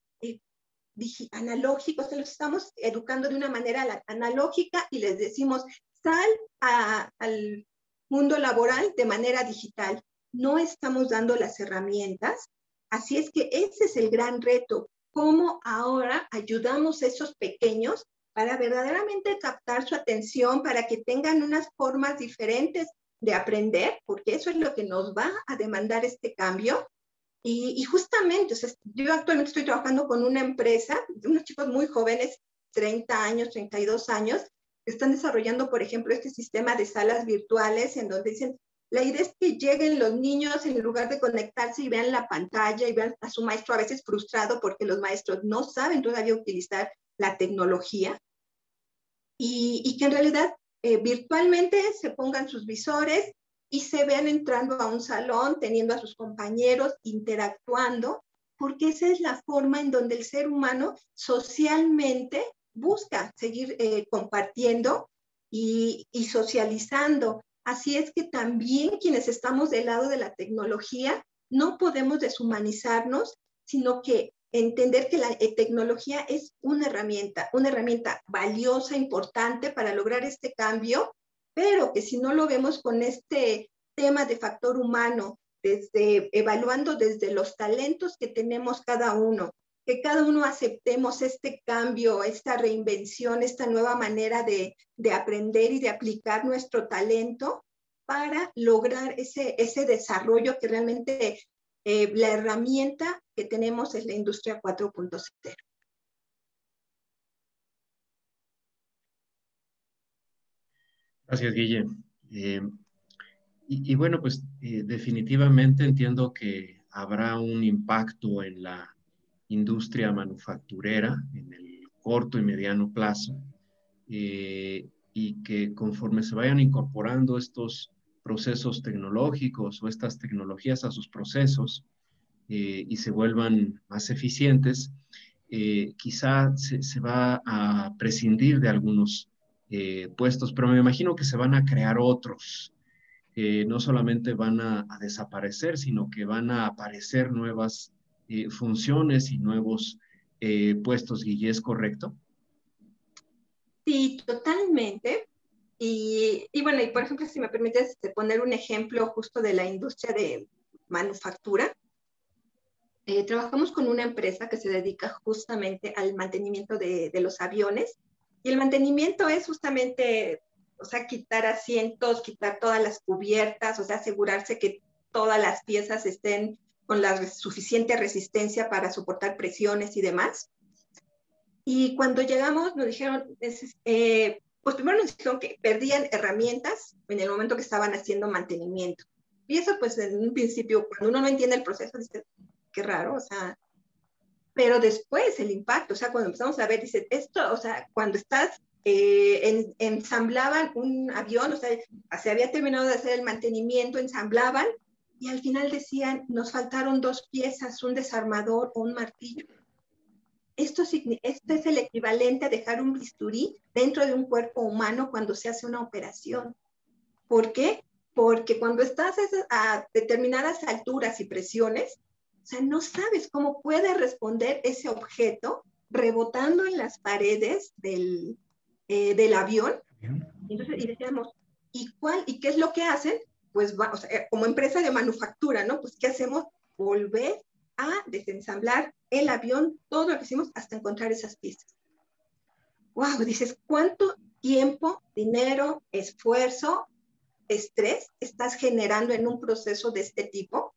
analógico, o sea, los estamos educando de una manera analógica y les decimos, sal al mundo laboral de manera digital. No estamos dando las herramientas, así es que ese es el gran reto, cómo ahora ayudamos a esos pequeños para verdaderamente captar su atención, para que tengan unas formas diferentes de aprender, porque eso es lo que nos va a demandar este cambio. Y justamente, o sea, yo actualmente estoy trabajando con una empresa, unos chicos muy jóvenes, 30 años, 32 años, que están desarrollando, por ejemplo, este sistema de salas virtuales en donde dicen, la idea es que lleguen los niños en lugar de conectarse y vean la pantalla y vean a su maestro a veces frustrado porque los maestros no saben todavía utilizar la tecnología y que en realidad virtualmente se pongan sus visores y se vean entrando a un salón, teniendo a sus compañeros, interactuando, porque esa es la forma en donde el ser humano socialmente busca seguir compartiendo y socializando. Así es que también quienes estamos del lado de la tecnología no podemos deshumanizarnos, sino que entender que la tecnología es una herramienta valiosa, importante para lograr este cambio, pero que si no lo vemos con este tema de factor humano, evaluando desde los talentos que tenemos cada uno, que cada uno aceptemos este cambio, esta reinvención, esta nueva manera de aprender y de aplicar nuestro talento para lograr ese desarrollo que realmente la herramienta que tenemos es la industria 4.0. Gracias, Guille. Y bueno, pues definitivamente entiendo que habrá un impacto en la industria manufacturera en el corto y mediano plazo, y que conforme se vayan incorporando estos procesos tecnológicos o estas tecnologías a sus procesos y se vuelvan más eficientes, quizá se va a prescindir de algunos puestos, pero me imagino que se van a crear otros. No solamente van a desaparecer, sino que van a aparecer nuevas funciones y nuevos puestos, Guille, ¿es correcto? Sí, totalmente. Y bueno, y por ejemplo, si me permites poner un ejemplo justo de la industria de manufactura, trabajamos con una empresa que se dedica justamente al mantenimiento de los aviones, y el mantenimiento es justamente, o sea, quitar asientos, quitar todas las cubiertas, o sea, asegurarse que todas las piezas estén con la suficiente resistencia para soportar presiones y demás. Y cuando llegamos nos dijeron, pues primero nos dijeron que perdían herramientas en el momento que estaban haciendo mantenimiento. Y eso pues en un principio, cuando uno no entiende el proceso, dice, qué raro, o sea, pero después el impacto, o sea, cuando empezamos a ver, dice, esto, o sea, cuando estás, ensamblaban un avión, o sea, se había terminado de hacer el mantenimiento, ensamblaban, y al final decían, nos faltaron 2 piezas, un desarmador o un martillo. Esto es el equivalente a dejar un bisturí dentro de un cuerpo humano cuando se hace una operación. ¿Por qué? Porque cuando estás a determinadas alturas y presiones, o sea, no sabes cómo puede responder ese objeto rebotando en las paredes del avión. Entonces, y decíamos, ¿y qué es lo que hacen? Pues, o sea, como empresa de manufactura, ¿no? Pues, ¿qué hacemos? Volver a desensamblar el avión, todo lo que hicimos hasta encontrar esas piezas. Wow, dices, ¿cuánto tiempo, dinero, esfuerzo, estrés estás generando en un proceso de este tipo?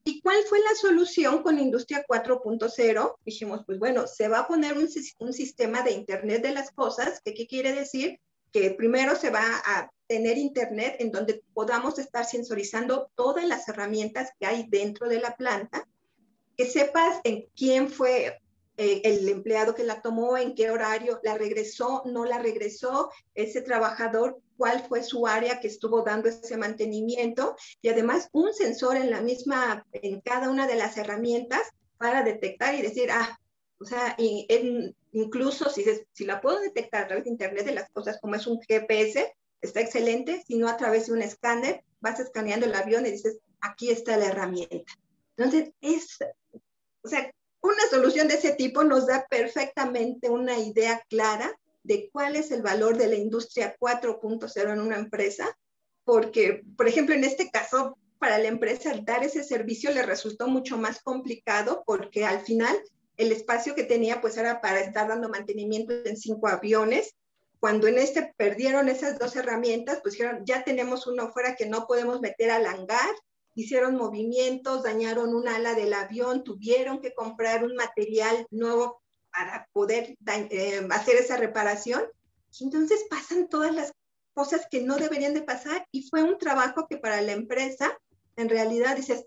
¿Y cuál fue la solución con Industria 4.0? Dijimos, pues bueno, se va a poner un sistema de Internet de las cosas, que ¿qué quiere decir? que primero se va a tener internet en donde podamos estar sensorizando todas las herramientas que hay dentro de la planta, que sepas en quién fue el empleado que la tomó, en qué horario, la regresó, no la regresó, ese trabajador, cuál fue su área que estuvo dando ese mantenimiento, y además un sensor en cada una de las herramientas para detectar y decir, o sea, incluso si la puedo detectar a través de Internet de las cosas, como es un GPS, está excelente, si no a través de un escáner, vas escaneando el avión y dices, aquí está la herramienta. Entonces, o sea, una solución de ese tipo nos da perfectamente una idea clara de cuál es el valor de la industria 4.0 en una empresa, porque, por ejemplo, en este caso, para la empresa dar ese servicio le resultó mucho más complicado porque al final el espacio que tenía pues era para estar dando mantenimiento en 5 aviones. Cuando en este perdieron esas 2 herramientas, pues dijeron, ya tenemos uno fuera que no podemos meter al hangar, hicieron movimientos, dañaron un ala del avión, tuvieron que comprar un material nuevo para poder hacer esa reparación. Y entonces pasan todas las cosas que no deberían de pasar y fue un trabajo que para la empresa, en realidad dices,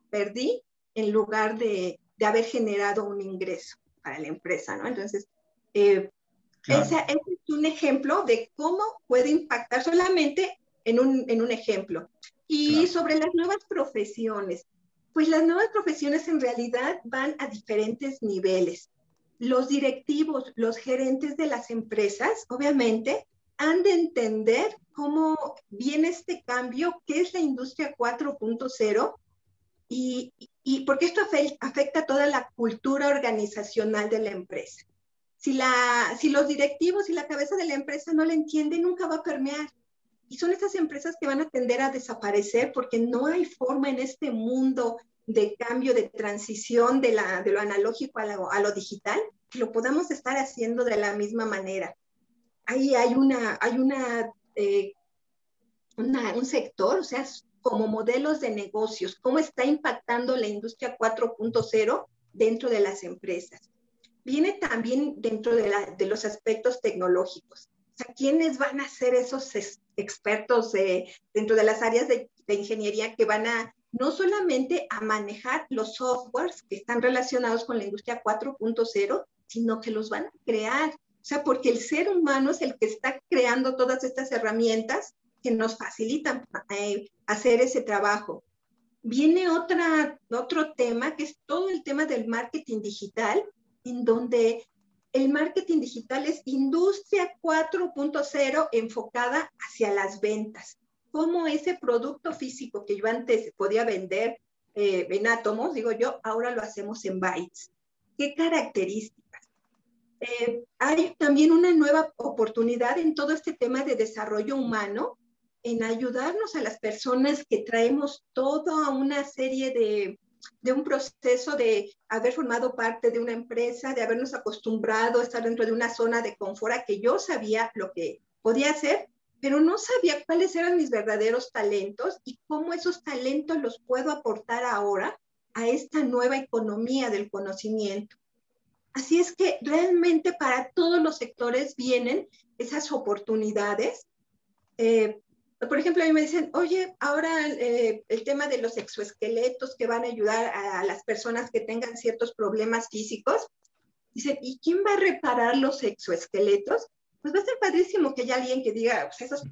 perdí en lugar de haber generado un ingreso para la empresa, ¿no? Entonces, claro. Ese es un ejemplo de cómo puede impactar solamente en un ejemplo. Y claro, sobre las nuevas profesiones, pues las nuevas profesiones en realidad van a diferentes niveles. Los directivos, los gerentes de las empresas, obviamente, han de entender cómo viene este cambio, qué es la industria 4.0 y porque esto afecta toda la cultura organizacional de la empresa. Si los directivos y la cabeza de la empresa no la entienden, nunca va a permear. Y son estas empresas que van a tender a desaparecer porque no hay forma en este mundo de cambio, de transición de lo analógico a lo digital, que lo podamos estar haciendo de la misma manera. Ahí hay un sector, o sea, como modelos de negocios, cómo está impactando la industria 4.0 dentro de las empresas. Viene también dentro de los aspectos tecnológicos. O sea, ¿quiénes van a ser esos expertos dentro de las áreas de ingeniería que van a no solamente a manejar los softwares que están relacionados con la industria 4.0, sino que los van a crear? O sea, porque el ser humano es el que está creando todas estas herramientas que nos facilitan hacer ese trabajo. Viene otro tema, que es todo el tema del marketing digital, en donde el marketing digital es industria 4.0 enfocada hacia las ventas. Como ese producto físico que yo antes podía vender en átomos, digo yo, ahora lo hacemos en bytes. ¿Qué características? Hay también una nueva oportunidad en todo este tema de desarrollo humano, en ayudarnos a las personas que traemos toda una serie de un proceso de haber formado parte de una empresa, de habernos acostumbrado a estar dentro de una zona de confort, a que yo sabía lo que podía hacer, pero no sabía cuáles eran mis verdaderos talentos y cómo esos talentos los puedo aportar ahora a esta nueva economía del conocimiento. Así es que realmente para todos los sectores vienen esas oportunidades. Por ejemplo, a mí me dicen, oye, ahora el tema de los exoesqueletos que van a ayudar a las personas que tengan ciertos problemas físicos. Dicen, ¿y quién va a reparar los exoesqueletos? Pues va a ser padrísimo que haya alguien que diga, pues esos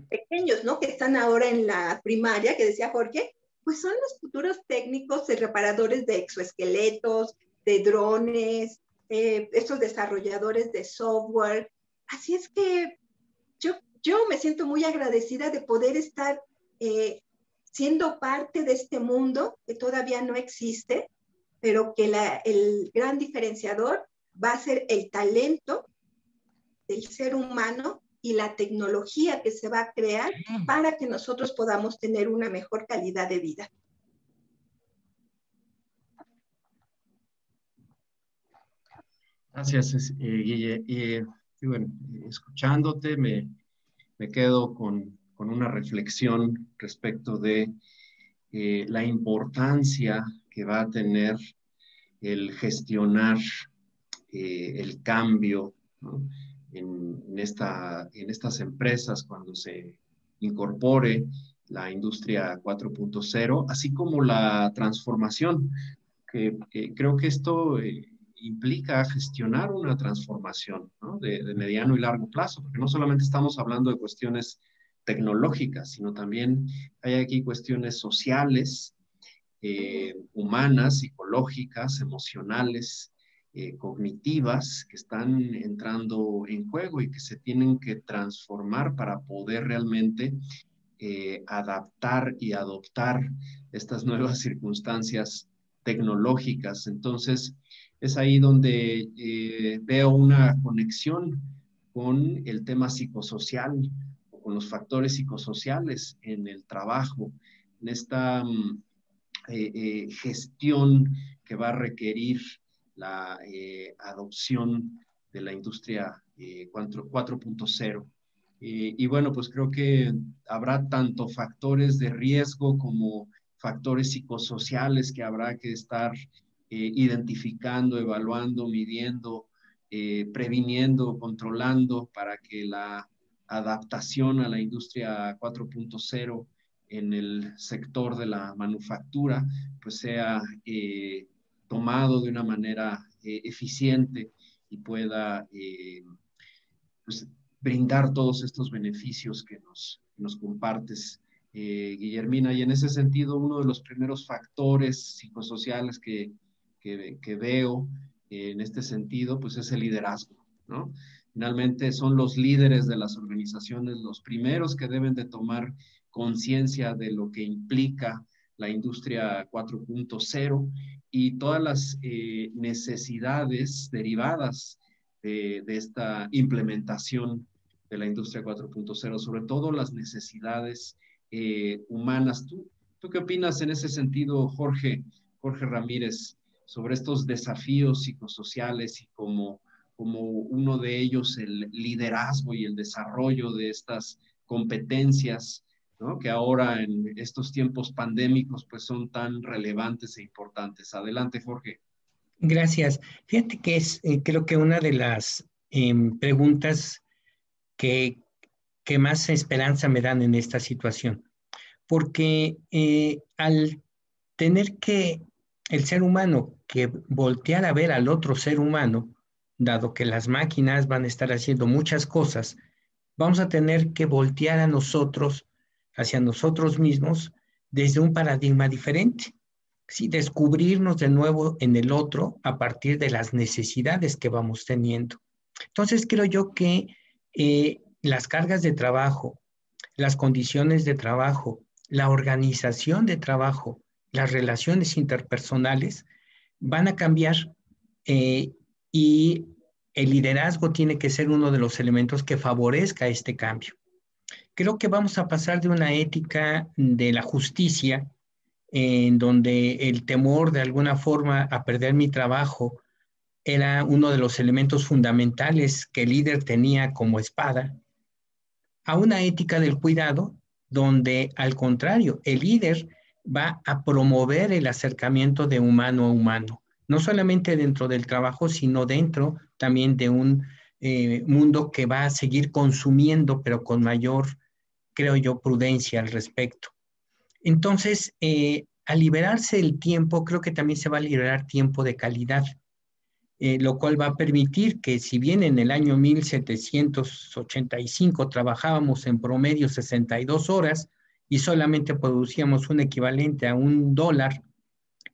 pequeños, ¿no? Que están ahora en la primaria, que decía Jorge, pues son los futuros técnicos y reparadores de exoesqueletos, de drones, estos desarrolladores de software. Así es que yo me siento muy agradecida de poder estar siendo parte de este mundo que todavía no existe, pero que el gran diferenciador va a ser el talento del ser humano y la tecnología que se va a crear para que nosotros podamos tener una mejor calidad de vida. Gracias, Guille. Y bueno, escuchándote me quedo con una reflexión respecto de la importancia que va a tener el gestionar el cambio, ¿no? en estas empresas cuando se incorpore la industria 4.0, así como la transformación, que creo que esto implica gestionar una transformación, ¿no? De mediano y largo plazo, porque no solamente estamos hablando de cuestiones tecnológicas, sino también hay aquí cuestiones sociales, humanas, psicológicas, emocionales, cognitivas, que están entrando en juego y que se tienen que transformar para poder realmente adaptar y adoptar estas nuevas circunstancias tecnológicas. Entonces, es ahí donde veo una conexión con el tema psicosocial o con los factores psicosociales en el trabajo, en esta gestión que va a requerir la adopción de la industria 4.0. Y bueno, pues creo que habrá tanto factores de riesgo como factores psicosociales que habrá que estar identificando, evaluando, midiendo, previniendo, controlando para que la adaptación a la industria 4.0 en el sector de la manufactura pues sea tomado de una manera eficiente y pueda pues, brindar todos estos beneficios que nos compartes, Guillermina. Y en ese sentido, uno de los primeros factores psicosociales que veo en este sentido, pues es el liderazgo, ¿no? Finalmente son los líderes de las organizaciones los primeros que deben de tomar conciencia de lo que implica la industria 4.0 y todas las necesidades derivadas de esta implementación de la industria 4.0, sobre todo las necesidades humanas. ¿Tú qué opinas en ese sentido, Jorge Ramírez, sobre estos desafíos psicosociales y como uno de ellos el liderazgo y el desarrollo de estas competencias, ¿no? Que ahora en estos tiempos pandémicos pues son tan relevantes e importantes? Adelante, Jorge. Gracias. Fíjate que creo que una de las preguntas que más esperanza me dan en esta situación, porque al tener que el ser humano que voltear a ver al otro ser humano, dado que las máquinas van a estar haciendo muchas cosas, vamos a tener que voltear a nosotros, hacia nosotros mismos, desde un paradigma diferente. Sí, descubrirnos de nuevo en el otro a partir de las necesidades que vamos teniendo. Entonces, creo yo que las cargas de trabajo, las condiciones de trabajo, la organización de trabajo, las relaciones interpersonales van a cambiar y el liderazgo tiene que ser uno de los elementos que favorezca este cambio. Creo que vamos a pasar de una ética de la justicia en donde el temor de alguna forma a perder mi trabajo era uno de los elementos fundamentales que el líder tenía como espada, a una ética del cuidado donde al contrario, el líder va a promover el acercamiento de humano a humano, no solamente dentro del trabajo, sino dentro también de un mundo que va a seguir consumiendo, pero con mayor, creo yo, prudencia al respecto. Entonces, al liberarse el tiempo, creo que también se va a liberar tiempo de calidad, lo cual va a permitir que si bien en el año 1785 trabajábamos en promedio 62 horas y solamente producíamos un equivalente a $1,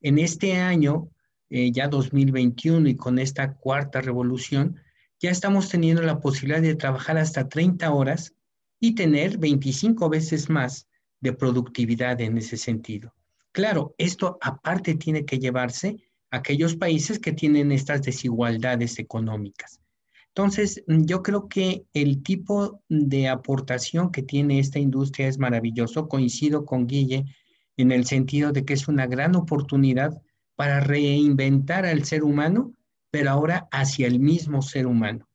en este año, ya 2021 y con esta cuarta revolución, ya estamos teniendo la posibilidad de trabajar hasta 30 horas y tener 25 veces más de productividad en ese sentido. Claro, esto aparte tiene que llevarse a aquellos países que tienen estas desigualdades económicas. Entonces, yo creo que el tipo de aportación que tiene esta industria es maravilloso. Coincido con Guille en el sentido de que es una gran oportunidad para reinventar al ser humano, pero ahora hacia el mismo ser humano,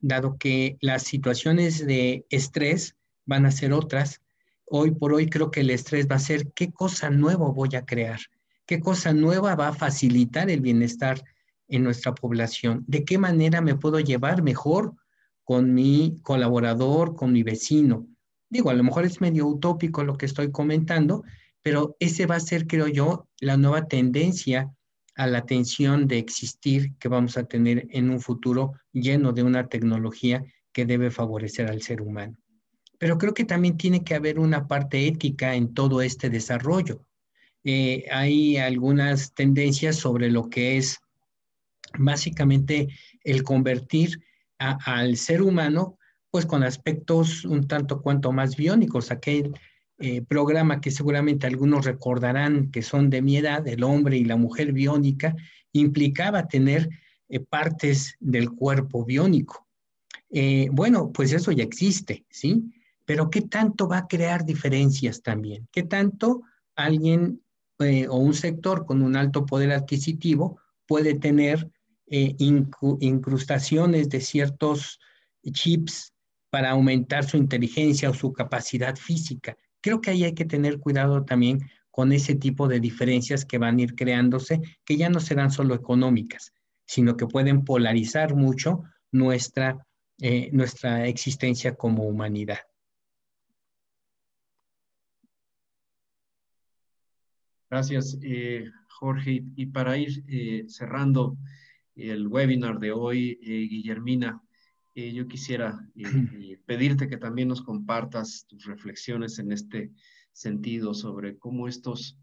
dado que las situaciones de estrés van a ser otras. Hoy por hoy creo que el estrés va a ser qué cosa nueva voy a crear, qué cosa nueva va a facilitar el bienestar en nuestra población, de qué manera me puedo llevar mejor con mi colaborador, con mi vecino. Digo, a lo mejor es medio utópico lo que estoy comentando, pero ese va a ser, creo yo, la nueva tendencia a la atención de existir que vamos a tener en un futuro lleno de una tecnología que debe favorecer al ser humano. Pero creo que también tiene que haber una parte ética en todo este desarrollo. Hay algunas tendencias sobre lo que es básicamente el convertir al ser humano pues con aspectos un tanto cuanto más biónicos. Aquel programa que seguramente algunos recordarán que son de mi edad, El hombre y la mujer biónica, implicaba tener partes del cuerpo biónico. Bueno, pues eso ya existe, ¿sí? Pero ¿qué tanto va a crear diferencias también? ¿Qué tanto alguien o un sector con un alto poder adquisitivo puede tener incrustaciones de ciertos chips para aumentar su inteligencia o su capacidad física? Creo que ahí hay que tener cuidado también con ese tipo de diferencias que van a ir creándose, que ya no serán solo económicas, sino que pueden polarizar mucho nuestra existencia como humanidad. Gracias, Jorge. Y para ir cerrando el webinar de hoy, Guillermina, yo quisiera pedirte que también nos compartas tus reflexiones en este sentido sobre cómo estos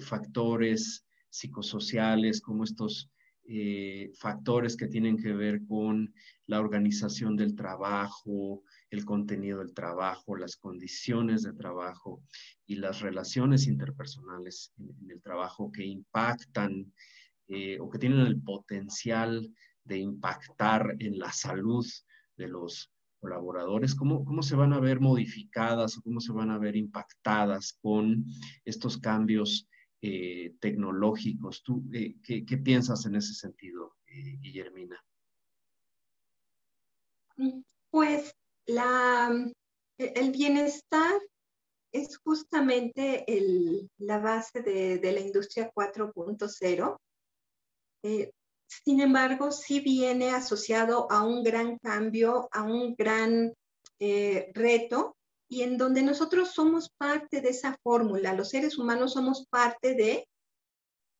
factores psicosociales, cómo estos factores que tienen que ver con la organización del trabajo, el contenido del trabajo, las condiciones de trabajo y las relaciones interpersonales en el trabajo que impactan o que tienen el potencial de impactar en la salud de los colaboradores, ¿cómo se van a ver modificadas o cómo se van a ver impactadas con estos cambios tecnológicos? ¿Tú qué piensas en ese sentido, Guillermina? Pues el bienestar es justamente la base de la industria 4.0. Sin embargo, sí viene asociado a un gran cambio, a un gran reto, y en donde nosotros somos parte de esa fórmula, los seres humanos somos parte de,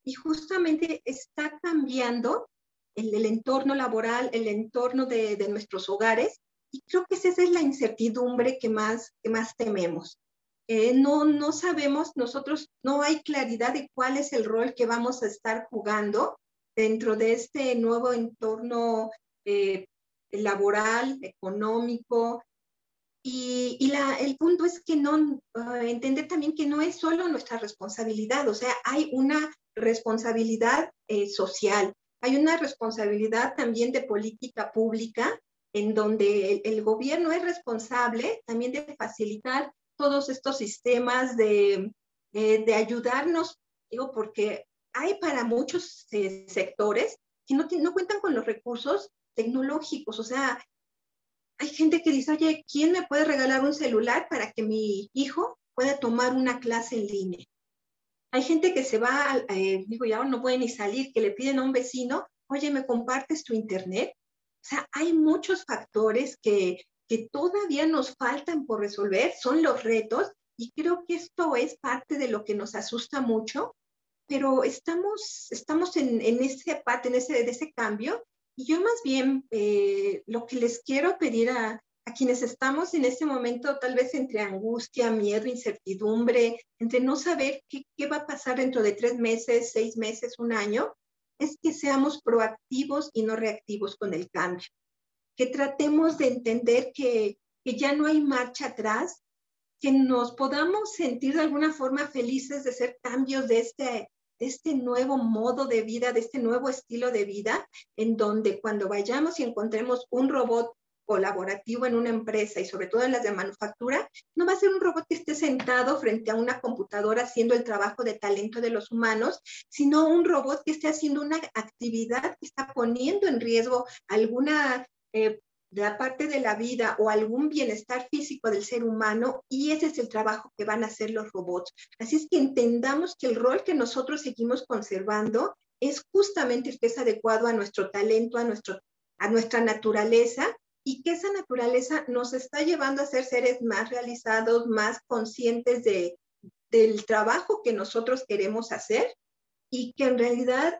y justamente está cambiando el entorno laboral, el entorno de nuestros hogares, y creo que esa es la incertidumbre que más tememos. No sabemos, nosotros no hay claridad de cuál es el rol que vamos a estar jugando dentro de este nuevo entorno laboral, económico, y el punto es que entender también que no es solo nuestra responsabilidad, o sea, hay una responsabilidad social, hay una responsabilidad también de política pública, en donde el gobierno es responsable también de facilitar todos estos sistemas de ayudarnos, digo, porque hay para muchos sectores que no cuentan con los recursos tecnológicos, o sea, hay gente que dice, oye, ¿quién me puede regalar un celular para que mi hijo pueda tomar una clase en línea? Hay gente que se va, digo, ya no puede ni salir, que le piden a un vecino, oye, ¿me compartes tu internet? O sea, hay muchos factores que todavía nos faltan por resolver, son los retos, y creo que esto es parte de lo que nos asusta mucho, pero estamos en ese parte, de ese cambio, y yo más bien lo que les quiero pedir a quienes estamos en este momento, tal vez entre angustia, miedo, incertidumbre, entre no saber qué va a pasar dentro de 3 meses, 6 meses, un año, es que seamos proactivos y no reactivos con el cambio. Que tratemos de entender que ya no hay marcha atrás, que nos podamos sentir de alguna forma felices de hacer cambios de este nuevo modo de vida, de este nuevo estilo de vida, en donde cuando vayamos y encontremos un robot colaborativo en una empresa y sobre todo en las de manufactura, no va a ser un robot que esté sentado frente a una computadora haciendo el trabajo de talento de los humanos, sino un robot que esté haciendo una actividad que está poniendo en riesgo alguna la parte de la vida o algún bienestar físico del ser humano, y ese es el trabajo que van a hacer los robots. Así es que entendamos que el rol que nosotros seguimos conservando es justamente el que es adecuado a nuestro talento, a nuestra naturaleza, y que esa naturaleza nos está llevando a ser seres más realizados, más conscientes del trabajo que nosotros queremos hacer, y que en realidad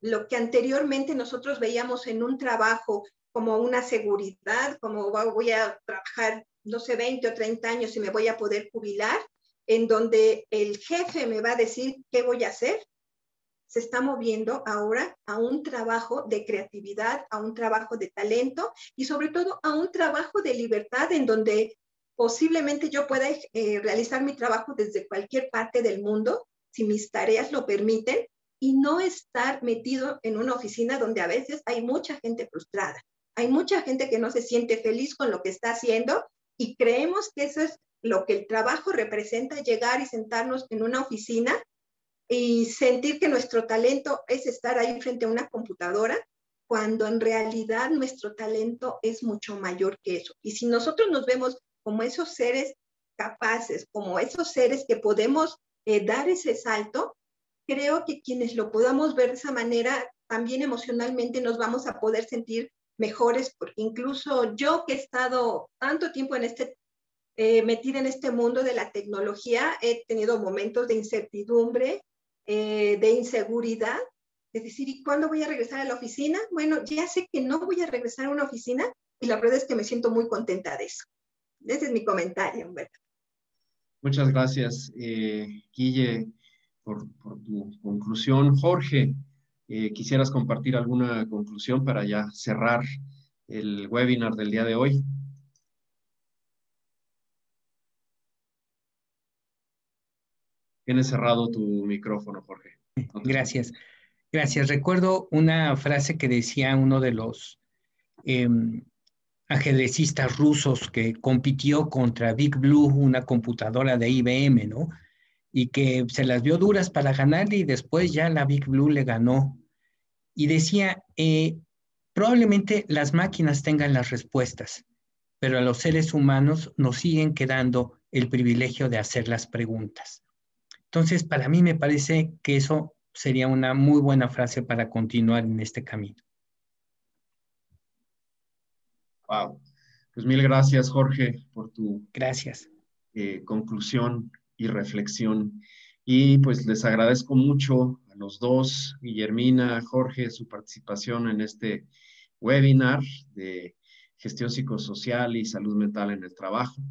lo que anteriormente nosotros veíamos en un trabajo como una seguridad, como voy a trabajar, no sé, 20 o 30 años y me voy a poder jubilar, en donde el jefe me va a decir qué voy a hacer, se está moviendo ahora a un trabajo de creatividad, a un trabajo de talento y sobre todo a un trabajo de libertad en donde posiblemente yo pueda realizar mi trabajo desde cualquier parte del mundo, si mis tareas lo permiten, y no estar metido en una oficina donde a veces hay mucha gente frustrada, hay mucha gente que no se siente feliz con lo que está haciendo y creemos que eso es lo que el trabajo representa, llegar y sentarnos en una oficina y sentir que nuestro talento es estar ahí frente a una computadora, cuando en realidad nuestro talento es mucho mayor que eso. Y si nosotros nos vemos como esos seres capaces, como esos seres que podemos dar ese salto, creo que quienes lo podamos ver de esa manera, también emocionalmente nos vamos a poder sentir mejores, porque incluso yo que he estado tanto tiempo en metida en este mundo de la tecnología, he tenido momentos de incertidumbre, de inseguridad, es decir, ¿y cuándo voy a regresar a la oficina? Bueno, ya sé que no voy a regresar a una oficina y la verdad es que me siento muy contenta de eso. Ese es mi comentario, Humberto. Muchas gracias, Guille, por tu conclusión. Jorge, ¿quisieras compartir alguna conclusión para ya cerrar el webinar del día de hoy? Tienes cerrado tu micrófono, Jorge. No te Gracias. escuchamos. Gracias. Recuerdo una frase que decía uno de los ajedrecistas rusos que compitió contra Big Blue, una computadora de IBM, ¿no? Y que se las vio duras para ganarle y después ya la Big Blue le ganó. Y decía, probablemente las máquinas tengan las respuestas, pero a los seres humanos nos siguen quedando el privilegio de hacer las preguntas. Entonces, para mí me parece que eso sería una muy buena frase para continuar en este camino. Wow. Pues mil gracias, Jorge, por tu Gracias. conclusión y reflexión. Y pues les agradezco mucho a los dos, Guillermina, Jorge, su participación en este webinar de gestión psicosocial y salud mental en el trabajo.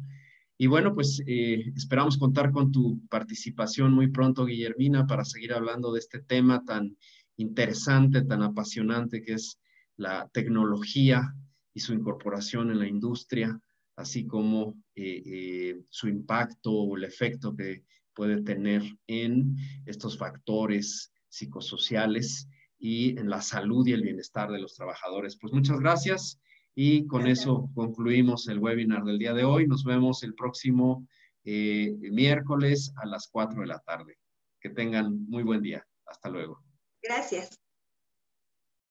Y bueno, pues esperamos contar con tu participación muy pronto, Guillermina, para seguir hablando de este tema tan interesante, tan apasionante que es la tecnología y su incorporación en la industria, así como su impacto o el efecto que puede tener en estos factores psicosociales y en la salud y el bienestar de los trabajadores. Pues muchas gracias. Y con eso concluimos el webinar del día de hoy. Nos vemos el próximo miércoles a las 4 de la tarde. Que tengan muy buen día. Hasta luego. Gracias.